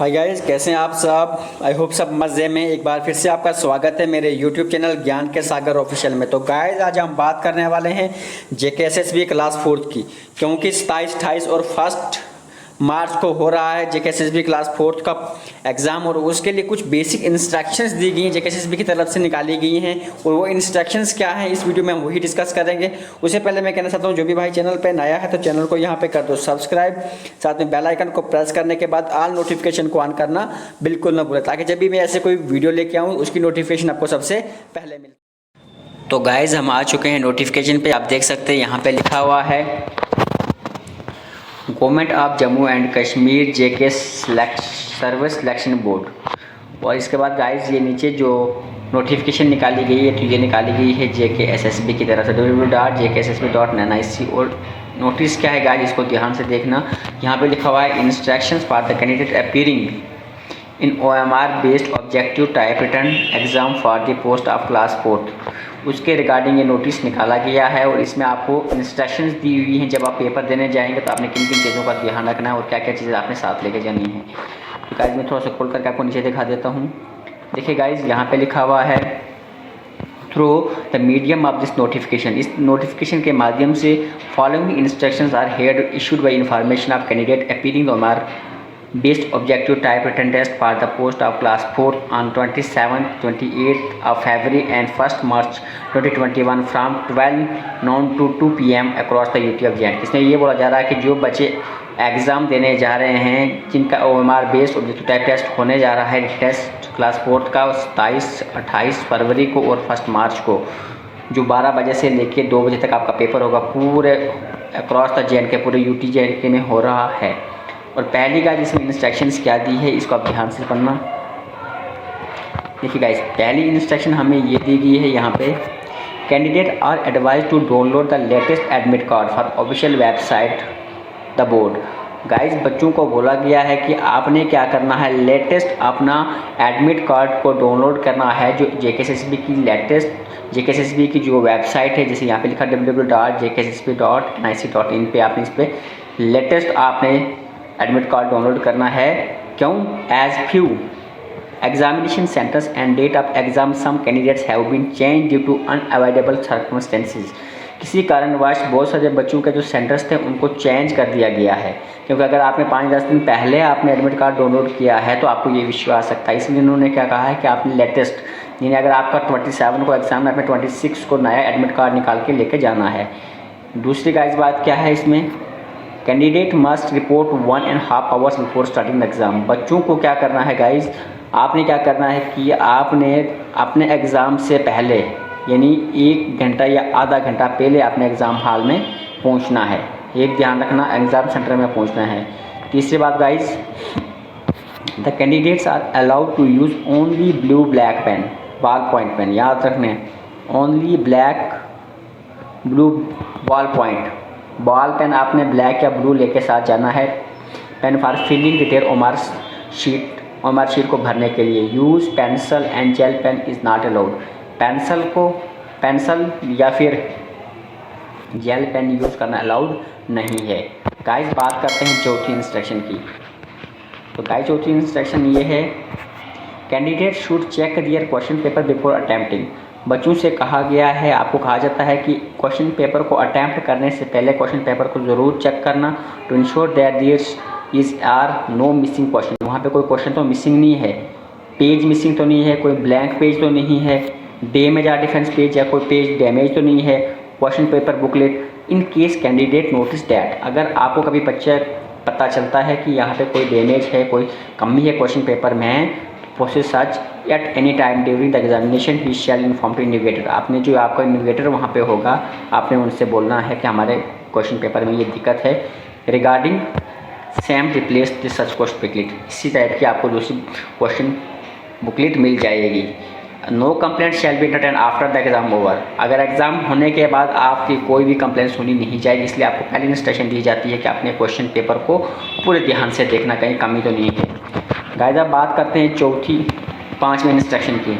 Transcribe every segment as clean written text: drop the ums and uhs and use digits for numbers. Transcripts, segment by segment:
Hi guys, कैसे हैं आप सब। आई होप सब मज़े में। एक बार फिर से आपका स्वागत है मेरे यूट्यूब चैनल ज्ञान के सागर ऑफिशियल में। तो गाइस, आज हम बात करने वाले हैं जेकेएसएसबी क्लास 4 की, क्योंकि 27, 28 और 1 मार्च को हो रहा है जेकेएसएसबी क्लास 4 का एग्ज़ाम। और उसके लिए कुछ बेसिक इंस्ट्रक्शंस दी गई हैं, जेकेएसएसबी की तरफ से निकाली गई हैं। और वो इंस्ट्रक्शंस क्या हैं, इस वीडियो में हम वही डिस्कस करेंगे। उससे पहले मैं कहना चाहता हूँ, जो भी भाई चैनल पर नया है तो चैनल को यहाँ पे कर दो सब्सक्राइब, साथ में बेल आइकन को प्रेस करने के बाद ऑल नोटिफिकेशन को ऑन करना बिल्कुल ना भूलें, ताकि जब भी मैं ऐसे कोई वीडियो लेके आऊँ उसकी नोटिफिकेशन आपको सबसे पहले मिले। तो गाइज़, हम आ चुके हैं नोटिफिकेशन पे। आप देख सकते हैं यहाँ पे लिखा हुआ है government of Jammu and Kashmir JK service selection board. और इसके बाद गाइज ये नीचे जो नोटिफिकेशन निकाली गई है, तो ये निकाली गई है जेकेएसएसबी की तरफ से www.jkssb.nic। और नोटिस क्या है गाइज, इसको ध्यान से देखना। यहाँ पे लिखा हुआ है instructions for the candidate appearing in OMR based objective type return exam for the post of class 4। उसके रिगार्डिंग ये नोटिस निकाला गया है। और इसमें आपको इंस्ट्रक्शंस दी हुई हैं, जब आप पेपर देने जाएंगे तो आपने किन किन चीज़ों का ध्यान रखना है और क्या क्या चीज़ें आपने साथ लेके जानी है। तो गाइज, मैं थोड़ा सा खोल करके आपको नीचे दिखा देता हूँ। देखिए गाइज, यहाँ पे लिखा हुआ है through the medium of this notification. इस नोटिफिकेशन के माध्यम से following instructions are here issued by information of candidate appearing OMR based objective type written test for the post of class 4 on 27th 28th of February and 1st March 2021 from 12 noon to 2 PM across the UT of JNK। इसमें ये बोला जा रहा है कि जो बच्चे exam देने जा रहे हैं, जिनका OMR based objective type test होने जा रहा है, टेस्ट क्लास 4 का 27, 28 फरवरी को और 1 मार्च को, जो 12 बजे से लेके 2 बजे तक आपका पेपर होगा, पूरे अक्रॉस द JNK, पूरे UT JNK में हो रहा है। और पहली गाइज इसमें इंस्ट्रक्शंस क्या दी है, इसको आप ध्यान से पढ़ना। देखिए गाइज, पहली इंस्ट्रक्शन हमें ये दी गई है यहाँ पे, candidate are advise to download the latest admit card for official website the board. Guys, बच्चों को बोला गया है कि आपने क्या करना है, लेटेस्ट अपना एडमिट कार्ड को डाउनलोड करना है, जो जेकेएसएसबी की लेटेस्ट जेकेएसएसबी की जो वेबसाइट है, जैसे यहाँ पे लिखा www.jkssb.nic.in पे आपने इस पर लेटेस्ट आपने एडमिट कार्ड डाउनलोड करना है। क्यों? As few examination centres and date of exam some candidates have been change due to unavoidable circumstances. किसी कारणवश बहुत सारे बच्चों के जो सेंटर्स थे उनको चेंज कर दिया गया है, क्योंकि अगर आपने 5-10 दिन पहले आपने एडमिट कार्ड डाउनलोड किया है तो आपको ये इश्यू आ सकता है। इसलिए उन्होंने क्या कहा है कि आपने लेटेस्ट, यानी अगर आपका 27 को एग्जाम है, आपने 26 को नया एडमिट कार्ड निकाल के लेके जाना है। दूसरी गाइस बात क्या है इसमें, candidate must report 1.5 hours before starting exam. बच्चों को क्या करना है गाइज, आपने क्या करना है कि आपने अपने एग्ज़ाम से पहले, यानी 1 घंटा या आधा घंटा पहले अपने एग्ज़ाम हॉल में पहुंचना है। एक ध्यान रखना, एग्ज़ाम सेंटर में पहुंचना है। तीसरी बात guys, the candidates are allowed to use only blue black pen, ball point pen, याद रखने, only blue ball point ball pen आपने ब्लैक या ब्लू लेके साथ जाना है। Pen for filling detail OMR sheet को भरने के लिए। Use pencil and gel pen is not allowed. Pencil या फिर जेल पेन यूज़ करना अलाउड नहीं है। गाइस, बात करते हैं चौथी इंस्ट्रक्शन की। तो गाइस, चौथी इंस्ट्रक्शन ये है, candidate should check their question paper before attempting. बच्चों से कहा गया है, आपको कहा जाता है कि क्वेश्चन पेपर को अटैम्प्ट करने से पहले क्वेश्चन पेपर को ज़रूर चेक करना, to ensure that there is are no missing question. वहाँ पे कोई क्वेश्चन तो मिसिंग नहीं है, पेज मिसिंग तो नहीं है, कोई ब्लैंक पेज तो नहीं है, डैमेज या डिफेंस पेज या कोई पेज डैमेज तो नहीं है, question paper booklet. In case candidate notice that, अगर आपको कभी पता चलता है कि यहाँ पे कोई डैमेज है, कोई कमी है क्वेश्चन पेपर में, process such at any time during the examination ही शैल इन्फॉर्म टू इन्विगेटर। आपने जो आपका इन्विगेटर वहाँ पे होगा, आपने उनसे बोलना है कि हमारे क्वेश्चन पेपर में ये दिक्कत है, regarding same replace this such question booklet. इसी टाइप की आपको दूसरी क्वेश्चन बुकलेट मिल जाएगी। No complaint shall be entertain after the exam over. अगर एग्जाम होने के बाद आपकी कोई भी कंप्लेंट सुनी नहीं जाएगी, इसलिए आपको पहली इंस्ट्रक्शन दी जाती है कि अपने क्वेश्चन पेपर को पूरे ध्यान से देखना, कहीं कमी तो नहीं है। गाइस, अब बात करते हैं 5वीं इंस्ट्रक्शन की।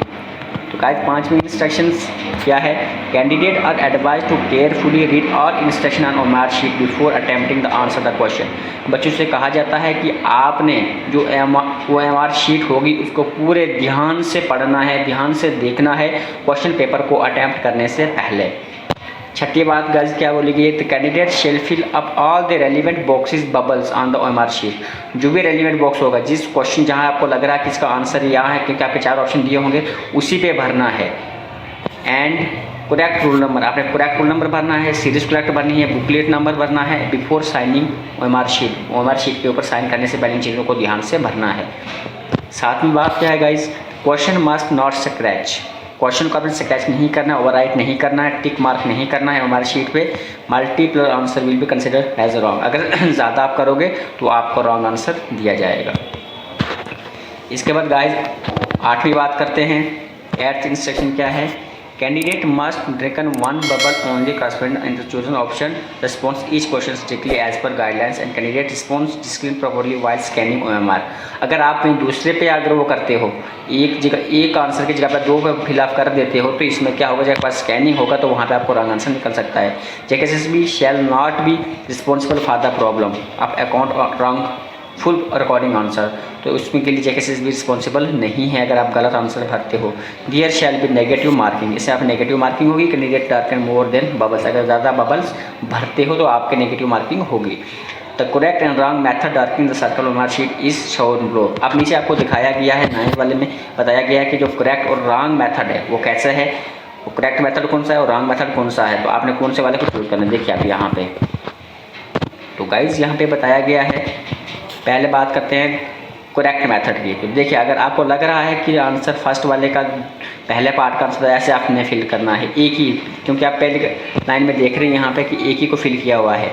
तो गाइस, 5वीं इंस्ट्रक्शंस क्या है? Candidate are advise to carefully read all instruction on OMR sheet before attempting the answer the question. बच्चों से कहा जाता है कि आपने जो OMR शीट होगी उसको पूरे ध्यान से पढ़ना है, ध्यान से देखना है क्वेश्चन पेपर को अटैम्प्ट करने से पहले। छठी बात गाइस क्या बोली गई है? The candidate shall fill up all the relevant boxes bubbles on the OMR sheet. जो भी रेलिवेंट बॉक्स होगा, जिस क्वेश्चन जहां आपको लग रहा है कि इसका आंसर यहाँ है, क्योंकि आपके 4 ऑप्शन दिए होंगे, उसी पे भरना है। एंड करेक्ट रोल नंबर, आपने करेक्ट रोल नंबर भरना है, सीरीज करेक्ट भरनी है, बुकलेट नंबर भरना है before signing OMR sheet. OMR sheet के ऊपर साइन करने से पहले इन चीज़ों को ध्यान से भरना है। सातवीं बात क्या है guys? Question must not scratch. Question को आपने स्क्रैच नहीं करना है, ओवरराइट नहीं करना है, टिक मार्क नहीं करना है हमारी शीट पे। Multiple answer will be consider as wrong. अगर ज़्यादा आप करोगे तो आपको रॉन्ग आंसर दिया जाएगा। इसके बाद गाइस 8वीं बात करते हैं। 8th इंस्ट्रक्शन क्या है? Candidate must reckon one bubble only corresponding in the chosen option, responds each question strictly as per guidelines and candidate responds discipline properly while scanning OMR। अगर आप कहीं दूसरे पे अगर वो करते हो, एक जगह एक आंसर की जगह पर 2 पे फिलअप कर देते हो, तो इसमें क्या होगा? जब पास स्कैनिंग होगा तो वहाँ पे आपको रॉन्ग आंसर निकल सकता है। JKSSB shall not be responsible for the problem of account wrong full recording answer. तो उसमें के लिए JKSSB रिस्पॉन्सिबल नहीं है अगर आप गलत आंसर भरते हो। There shall be negative marking, इससे आप नेगेटिव मार्किंग होगी। Candidate darken more than bubbles, अगर ज़्यादा बबल्स भरते हो तो आपके नेगेटिव मार्किंग होगी। The correct and wrong method darking the circle OMR sheet is shown below. अब नीचे आपको दिखाया गया है, 9th वाले में बताया गया है कि जो करेक्ट और रॉन्ग मेथड है वो कैसा है, वो करेक्ट मेथड कौन सा है और रॉन्ग मेथड कौन सा है। तो आपने कौन से वाले को चूज करना है, देखिए आप यहाँ पे। तो गाइज यहाँ पे बताया गया है, पहले बात करते हैं करेक्ट मेथड की। तो देखिए अगर आपको लग रहा है कि आंसर फर्स्ट वाले का पहले पार्ट का आंसर ऐसे आपने फिल करना है एक ही, क्योंकि आप पहले लाइन में देख रहे हैं यहाँ पे कि एक ही को फिल किया हुआ है,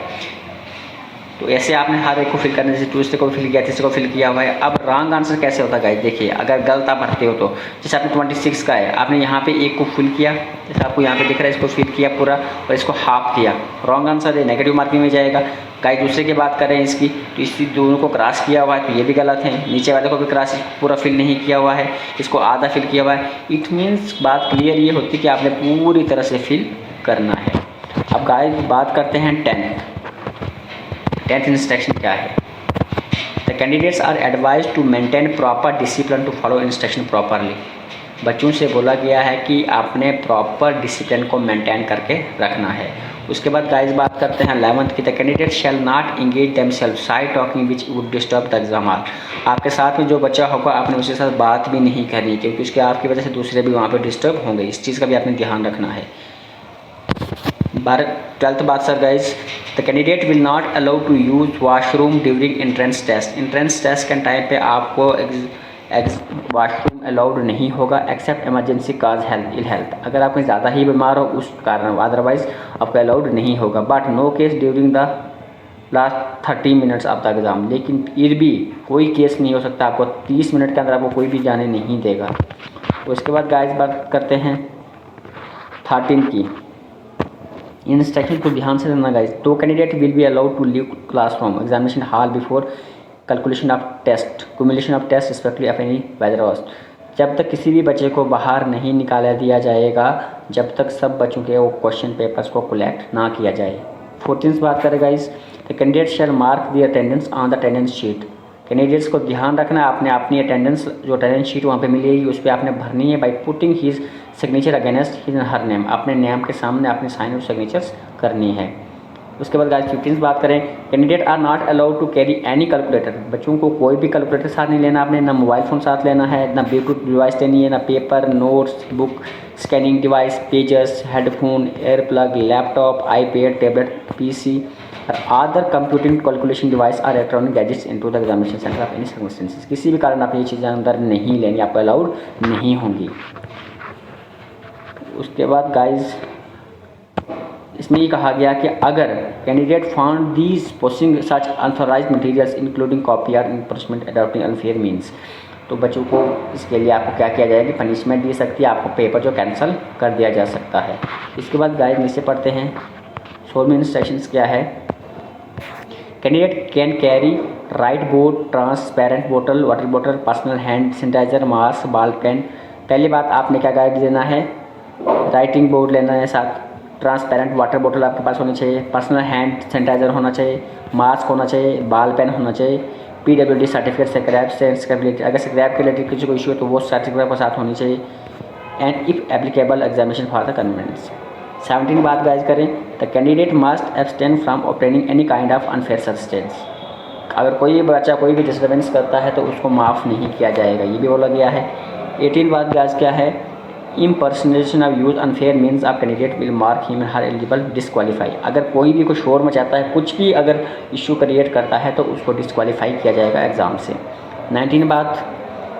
तो ऐसे आपने हर एक को फिल करने से दूसरे को फिल किया, तीसरे को फिल किया हुआ है। अब रॉन्ग आंसर कैसे होता है गाइस? देखिए अगर गलत आप भरते हो तो जैसे आपने 26 का है, आपने यहाँ पे एक को फिल किया, जैसे आपको यहाँ पे दिख रहा है, इसको फिल किया पूरा और इसको हाफ किया, रॉन्ग आंसर है, नेगेटिव मार्किंग में जाएगा। गाइस दूसरे की बात करें इसकी, तो इसी दोनों को क्रॉस किया हुआ है तो ये भी गलत है। नीचे वाले को भी क्रॉस पूरा फिल नहीं किया हुआ है, इसको आधा फिल किया हुआ है। इट मीन्स बात क्लियर ये होती है कि आपने पूरी तरह से फिल करना है। अब गाइस बात करते हैं 10th इंस्ट्रक्शन क्या है? The candidates are advise to maintain proper discipline to follow instruction properly. बच्चों से बोला गया है कि आपने प्रॉपर डिसिप्लिन को मेंटेन करके रखना है। उसके बाद गाइस बात करते हैं 11th की। The candidate shall not engage themself side talking which would disturb the exam hall. आपके साथ में जो बच्चा होगा आपने उसके साथ बात भी नहीं करनी, क्योंकि उसके आपकी वजह से दूसरे भी वहाँ पर डिस्टर्ब होंगे। इस चीज़ का भी आपने ध्यान रखना है। 12th बात sir guys, the candidate will not allow to use washroom during entrance test. Entrance test के टाइम पे आपको वॉशरूम अलाउड नहीं होगा except emergency cause ill health. अगर आप कहीं ज़्यादा ही बीमार हो उस कारण, अदरवाइज आपको अलाउड नहीं होगा। But no case during the last 30 minutes of the exam. लेकिन फिर भी कोई केस नहीं हो सकता, आपको 30 मिनट के अंदर आपको कोई भी जाने नहीं देगा। उसके बाद गाइज बात करते हैं 13 की। इंस्ट्रक्शन को ध्यान से सुनना गाइस। तो candidate will be allowed to leave classroom examination hall before calculation of test cumulation of test respectively of any weather worst. जब तक किसी भी बच्चे को बाहर नहीं निकाला दिया जाएगा जब तक सब बच्चों के वो क्वेश्चन पेपर्स को कलेक्ट ना किया जाए। 14th बात करें guys, the candidate shell mark the attendance on the attendance sheet. Candidates को ध्यान रखना है, आपने अपनी अटेंडेंस जो अटेंडेंस शीट वहाँ पे मिलेगी उस पर आपने भरनी है by putting his signature against his her name. अपने नेम के सामने अपने साइन और सिग्नेचर्स करनी है। उसके बाद गाइस 15th बात करें, candidate are not allowed to carry any calculator. बच्चों को कोई भी कैलकुलेटर साथ नहीं लेना, आपने ना मोबाइल फ़ोन साथ लेना है, ना ब्लूटूथ डिवाइस लेनी है, ना paper, notes, book, scanning device, pages, headphone, air plug, laptop, iPad, tablet, PC और अदर कंप्यूटिंग कैलकुलेशन डिवाइस और electronic gadgets into the examination centre of any circumstances. किसी भी कारण आप ये चीज़ें अंदर नहीं लेनी, आपको अलाउड नहीं होंगी। उसके बाद गाइस इसमें ये कहा गया कि अगर candidate found these posing such unauthorised materials including copy और इनफोर्समेंट अडॉप्टिंग अनफेयर मीन्स, तो बच्चों को इसके लिए आपको क्या किया जाएगी, पनिशमेंट दी सकती है, आपको पेपर जो कैंसिल कर दिया जा सकता है। इसके बाद गाइस नीचे पढ़ते हैं 16वें इंस्ट्रक्शंस क्या है। Candidate can carry write board, transparent बोतल, वाटर बोतल, personal hand sanitiser, mask, ball pen. पहली बात आपने क्या गाइड देना है, राइटिंग बोर्ड लेना है साथ, ट्रांसपेरेंट वाटर बोतल आपके पास होनी चाहिए, पर्सनल हैंड सैनिटाइज़र होना चाहिए, मास्क होना चाहिए, बाल पेन होना चाहिए, PWD सर्टिफिकेट स्क्रैप से स्क्रैप, अगर स्क्रैप के रिलेटेड किसी को इशू है तो वो सर्टिफिकेट के साथ होनी चाहिए, and if applicable examination for the convenience. 17 बात गाइज करें, the candidate must abstain from obtaining any kind of unfair substance. अगर कोई बच्चा कोई भी डिस्टर्बेंस करता है तो उसको माफ़ नहीं किया जाएगा, ये भी बोला गया है। 18 बात गाइज क्या है, impersonation of use unfair means of candidate will mark him her eligible disqualify. अगर कोई भी कुछ शोर मचाता है, कुछ भी अगर इशू क्रिएट करता है तो उसको डिस्क्वालीफाई किया जाएगा एग्ज़ाम से। 19 बात,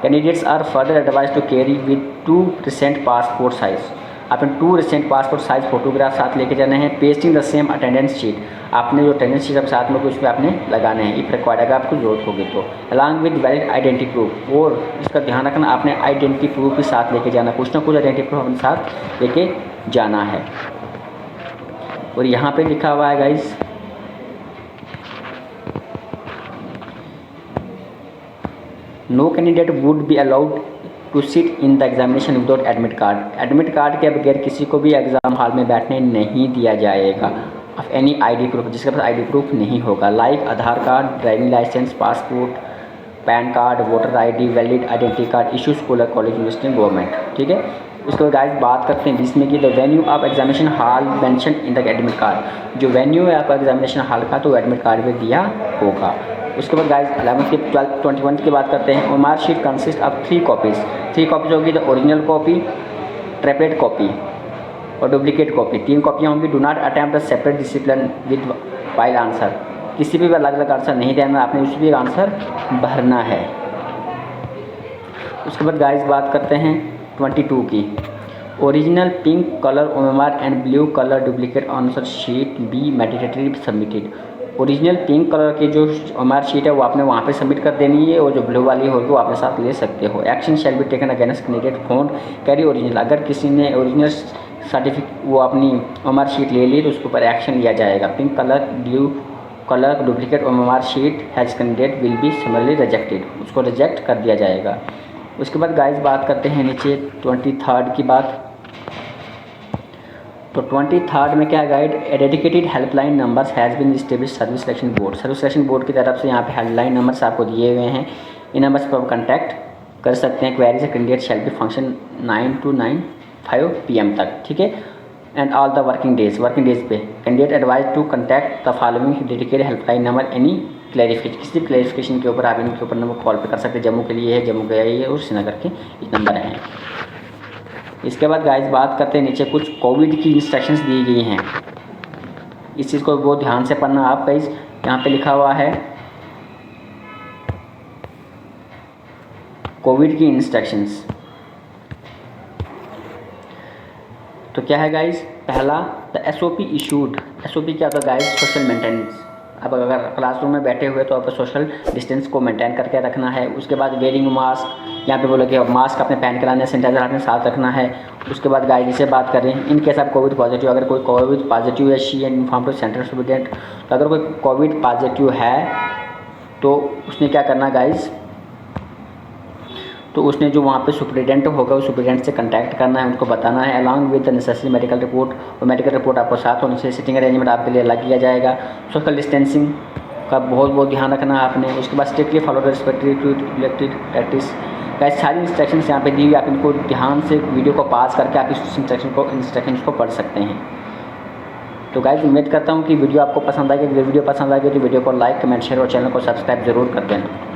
candidates are further advise to carry with 2 recent passport size. आपने 2 रिसेंट पासपोर्ट साइज़ फोटोग्राफ साथ लेके जाने हैं। Pasting the same attendance sheet, आपने जो अटेंडेंस शीट आप साथ में उस पर आपने लगाने हैं इफ रिक्वायर्ड, अगर आपको जरूरत होगी तो। Along with valid identity proof, और इसका ध्यान रखना आपने आइडेंटिटी प्रूफ भी साथ लेके जाना, कुछ ना कुछ आइडेंटिटी प्रूफ अपने साथ लेके जाना है। और यहाँ पे लिखा हुआ है guys, no candidate would be allowed to sit in the examination without admit card. Admit card के बगैर किसी को भी एग्ज़ाम हॉल में बैठने नहीं दिया जाएगा। ऑफ एनी ID प्रूफ, जिसके पास ID प्रूफ नहीं होगा, like Aadhaar card, driving licence, passport, PAN card, voter ID, valid identity card issue school college university government. ठीक है, उसके बाद गाइस बात करते हैं जिसमें कि the venue of examination hall mention in the admit card. जो वेन्यू है आपका एग्जामिनेशन हॉल का तो एडमिट कार्ड में दिया होगा। उसके बाद गाइस 11th की 12th 21 की बात करते हैं। Mark sheet consist of 3 copies. 3 copies होगी, the original copy, triplet copy और डुप्लीकेट कॉपी। 3 कॉपियाँ होंगी। Do not attempt a separate discipline with while answer, किसी भी अलग अलग आंसर नहीं देना, आपने उसी भी आंसर भरना है। उसके बाद गाइस बात करते हैं 22 की। Original pink colour OMR and blue colour duplicate answer sheet be mandatory submitted. Original pink colour की जो OMR शीट है वो आपने वहाँ पे सबमिट कर देनी है, और जो ब्लू वाली होगी वो आपने साथ ले सकते हो। Action shall be taken against candidate phone carry original. अगर किसी ने ओरिजिनल सर्टिफिकेट वो अपनी OMR शीट ले ली तो उसके ऊपर एक्शन लिया जाएगा। Pink colour blue colour duplicate OMR sheet has candidate will B similarly rejected, उसको रिजेक्ट कर दिया जाएगा। उसके बाद गाइस बात करते हैं नीचे 23rd की बात। तो 23rd में क्या है guys, dedicated helpline numbers has been establish service selection board. Service selection board की तरफ से यहाँ पे हेल्पलाइन नंबर्स आपको दिए हुए हैं। इन नंबर्स पर आप कॉन्टैक्ट कर सकते हैं। क्वेरी से candidate shall be function 9 to 5 PM तक, ठीक है, and all the working days पे candidate advise to contact the following dedicated helpline number any clarification, किसी क्लैरिफिकेशन के ऊपर आप इनके ऊपर नंबर कॉल पे कर सकते हैं। जम्मू के लिए है, जम्मू के लिए और श्रीनगर के नंबर हैं। इसके बाद गाइस बात करते हैं नीचे कुछ कोविड की इंस्ट्रक्शंस दी गई हैं, इस चीज़ को बहुत ध्यान से पढ़ना आप गाइस। यहाँ पे लिखा हुआ है कोविड की इंस्ट्रक्शंस। तो क्या है गाइस, पहला द SOP इशूड। SOP क्या होता है गाइस, सोशल मेंटेनेंस। अब अगर क्लासरूम में बैठे हुए तो आपको सोशल डिस्टेंस को मेंटेन करके रखना है। उसके बाद वेयरिंग मास्क, यहाँ पे बोला कि मास्क अपने पहन के लाना है, सैनिटाइजर अपने साथ रखना है। उसके बाद गाइड से बात करें, इन केस आप कोविड पॉजिटिव, अगर कोई कोविड पॉजिटिव है she and inform to centre superintendent. तो अगर कोई कोविड पॉजिटिव है तो उसने क्या करना गाइज, तो उसने जो वहाँ पे सुपरिटेंडेंट होगा उस सुपरिटेंडेंट से कांटेक्ट करना है, उनको बताना है along with the necessary medical report. और मेडिकल रिपोर्ट आपको साथ होने से सिटिंग अरेंजमेंट आपके लिए अलग किया जाएगा। सोशल डिस्टेंसिंग का बहुत ध्यान रखना है आपने। उसके बाद strictly follow the respective to elected practice. Guys सारी इंस्ट्रक्शंस यहाँ पे दी हुई, आप इनको ध्यान से वीडियो को पास करके आप इस इंस्ट्रक्शंस को पढ़ सकते हैं। तो गाइस उम्मीद करता हूँ कि वीडियो आपको पसंद आएगी। वीडियो पसंद आएगी तो वीडियो को लाइक, कमेंट, शेयर और चैनल को सब्सक्राइब जरूर कर देना।